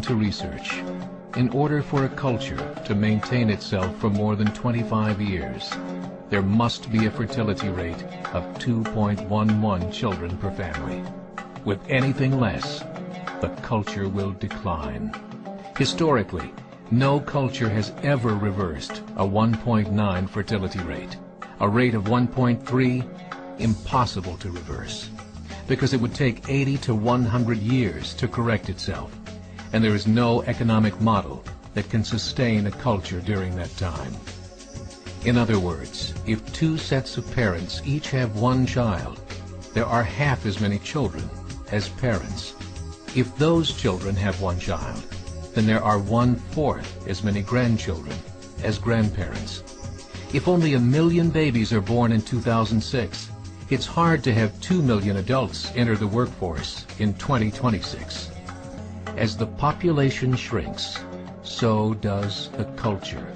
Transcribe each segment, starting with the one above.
to research, in order for a culture to maintain itself for more than 25 years, there must be a fertility rate of 2.11 children per family. With anything less, the culture will decline. Historically, no culture has ever reversed a 1.9 fertility rate. A rate of 1.3, impossible to reverse, because it would take 80 to 100 years to correct itself, and there is no economic model that can sustain a culture during that time. In other words, if two sets of parents each have one child, there are half as many children as parents. If those children have one child, then there are 1/4 as many grandchildren as grandparents. If only 1 million babies are born in 2006, it's hard to have 2 million adults enter the workforce in 2026. As the population shrinks, so does the culture.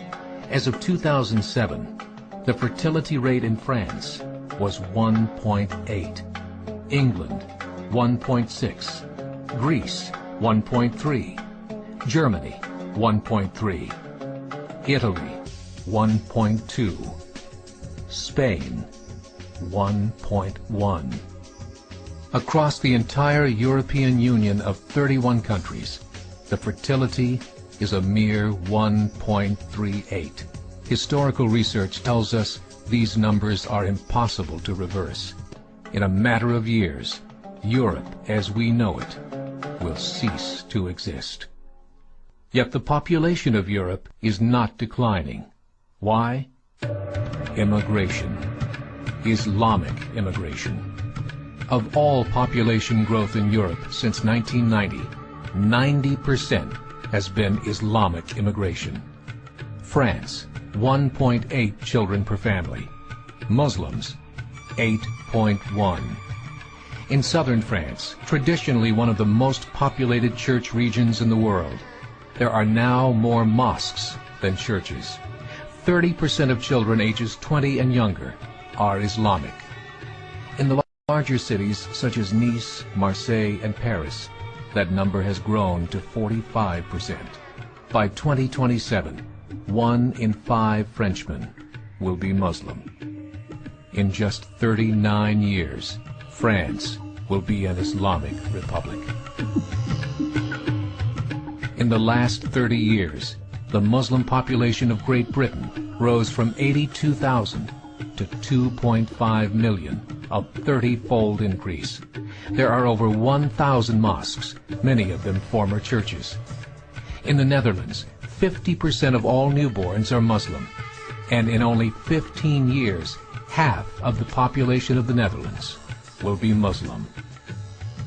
As of 2007, the fertility rate in France was 1.8, England 1.6, Greece 1.3, Germany 1.3, Italy 1.2, Spain 1.1. Across the entire European Union of 31 countries, the fertility is a mere 1.38. Historical research tells us these numbers are impossible to reverse. In a matter of years, Europe as we know it will cease to exist. Yet the population of Europe is not declining. Why? Immigration. Islamic immigration. Of all population growth in Europe since 1990, 90% has been Islamic immigration. France, 1.8 children per family. Muslims, 8.1. In southern France, traditionally one of the most populated church regions in the world, there are now more mosques than churches. 30% of children ages 20 and younger are Islamic. In the larger cities such as Nice, Marseille, and Paris, that number has grown to 45%. By 2027, 1 in 5 Frenchmen will be Muslim. In just 39 years, France will be an Islamic republic. In the last 30 years, the Muslim population of Great Britain rose from 82,000 to 2.5 million, a 30-fold increase. There are over 1,000 mosques, many of them former churches. In the Netherlands, 50% of all newborns are Muslim, and in only 15 years, half of the population of the Netherlands will be Muslim.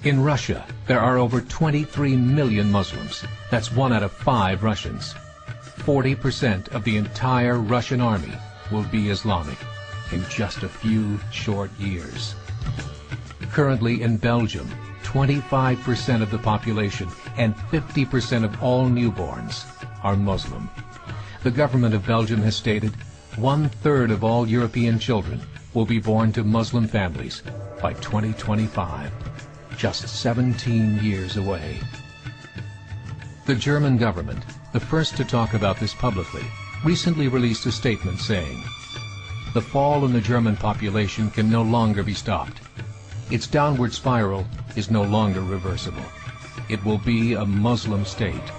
In Russia, there are over 23 million Muslims. That's 1 out of 5 Russians. 40% of the entire Russian army will be Islamic in just a few short years. Currently in Belgium, 25% of the population and 50% of all newborns are Muslim. The government of Belgium has stated 1/3 of all European children will be born to Muslim families by 2025, just 17 years away. The German government, the first to talk about this publicly, recently released a statement saying, "The fall in the German population can no longer be stopped. Its downward spiral is no longer reversible. It will be a Muslim state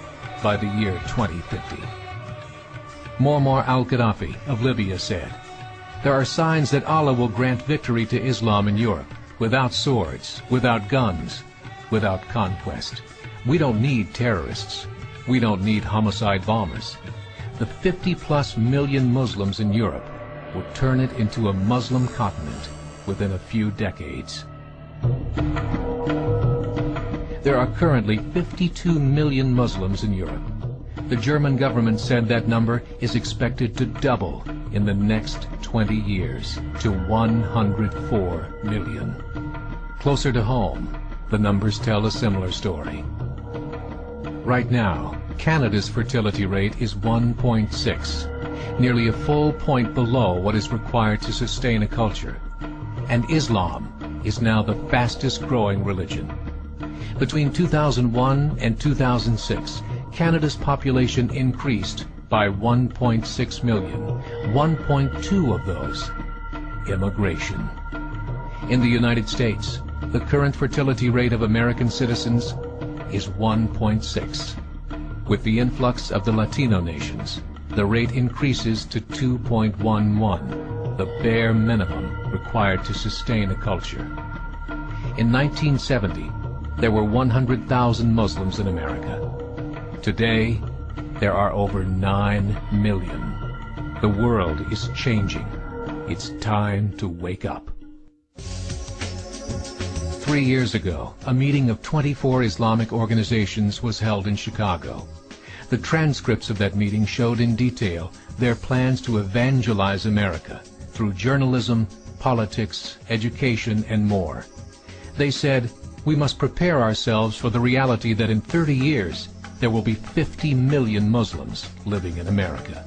by the year 2050. Muammar al-Gaddafi of Libya said, "There are signs that Allah will grant victory to Islam in Europe, without swords, without guns, without conquest. We don't need terrorists. We don't need homicide bombers. The 50+ million Muslims in Europe will turn it into a Muslim continent within a few decades." There are currently 52 million Muslims in Europe. The German government said that number is expected to double in the next 20 years to 104 million. Closer to home, the numbers tell a similar story. Right now, Canada's fertility rate is 1.6, nearly a full point below what is required to sustain a culture. And Islam is now the fastest growing religion. Between 2001 and 2006, Canada's population increased by 1.6 million, 1.2 of those immigration. In the United States, the current fertility rate of American citizens is 1.6. With the influx of the Latino nations, the rate increases to 2.11, the bare minimum required to sustain a culture. In 1970, there were 100,000 Muslims in America. Today, there are over 9 million. The world is changing. It's time to wake up. 3 years ago, a meeting of 24 Islamic organizations was held in Chicago. The transcripts of that meeting showed in detail their plans to evangelize America through journalism, politics, education, and more. They said, we must prepare ourselves for the reality that in 30 years, there will be 50 million Muslims living in America.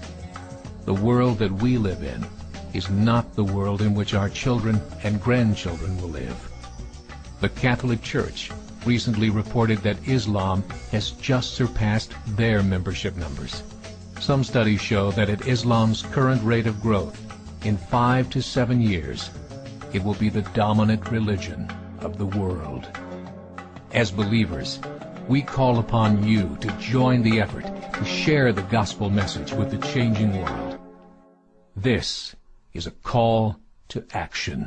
The world that we live in is not the world in which our children and grandchildren will live. The Catholic Church recently reported that Islam has just surpassed their membership numbers. Some studies show that at Islam's current rate of growth, in 5 to 7 years, it will be the dominant religion of the world. As believers, we call upon you to join the effort to share the gospel message with the changing world. This is a call to action.